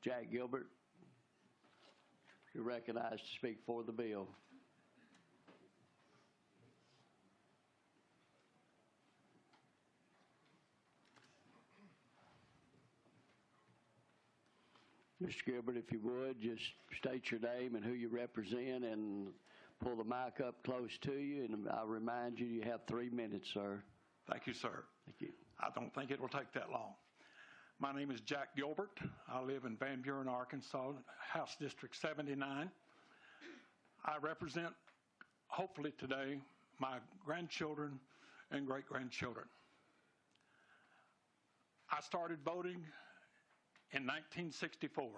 Jack Gilbert, you're recognized to speak for the bill. Mr. Gilbert, if you would, just state your name and who you represent and pull the mic up close to you. And I'll remind you, you have 3 minutes, sir. Thank you, sir. Thank you. I don't think it will take that long. My name is Jack Gilbert. I live in Van Buren, Arkansas, House District 79. I represent, hopefully today, my grandchildren and great-grandchildren. I started voting in 1964.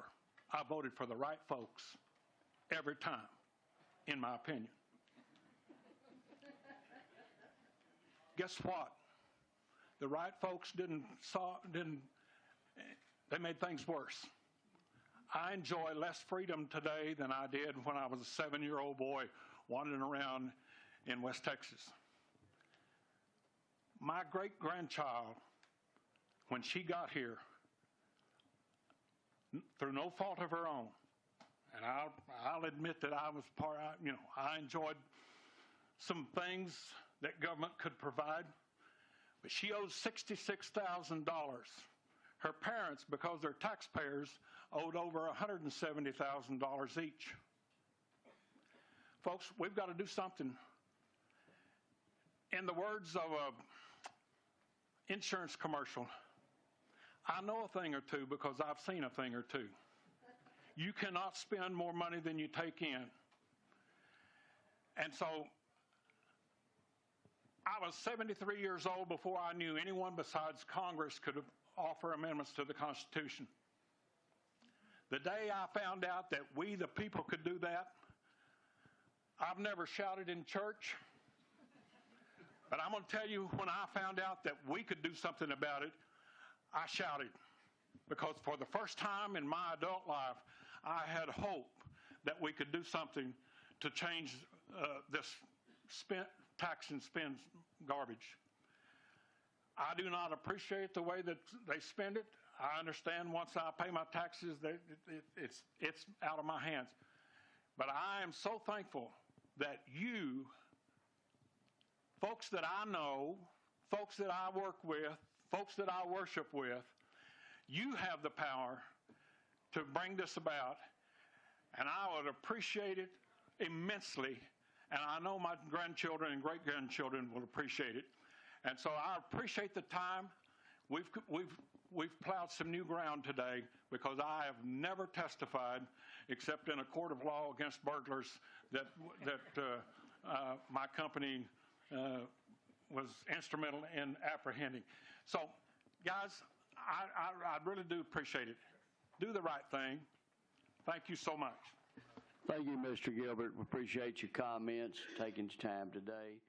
I voted for the right folks every time, in my opinion. Guess what? The right folks they made things worse. I enjoy less freedom today than I did when I was a 7-year-old boy wandering around in West Texas. My great-grandchild, when she got here, through no fault of her own, and I'll admit that I was I enjoyed some things that government could provide, but she owes $66,000. Her parents, because they're taxpayers, owed over $170,000 each. Folks, we've got to do something. In the words of an insurance commercial, I know a thing or two because I've seen a thing or two. You cannot spend more money than you take in. And so I was 73 years old before I knew anyone besides Congress could offer amendments to the Constitution. The day I found out that we, the people, could do that, I've never shouted in church, but I'm going to tell you, when I found out that we could do something about it, I shouted, because for the first time in my adult life, I had hope that we could do something to change this tax and spend garbage. I do not appreciate the way that they spend it. I understand once I pay my taxes, it's out of my hands. But I am so thankful that you, folks that I know, folks that I work with, folks that I worship with, you have the power to bring this about, and I would appreciate it immensely, and I know my grandchildren and great-grandchildren will appreciate it. And so I appreciate the time. We've plowed some new ground today, because I have never testified, except in a court of law against burglars, that my company was instrumental in apprehending. So, guys, I really do appreciate it. Do the right thing. Thank you so much. Thank you, Mr. Gilbert. We appreciate your comments, taking your time today.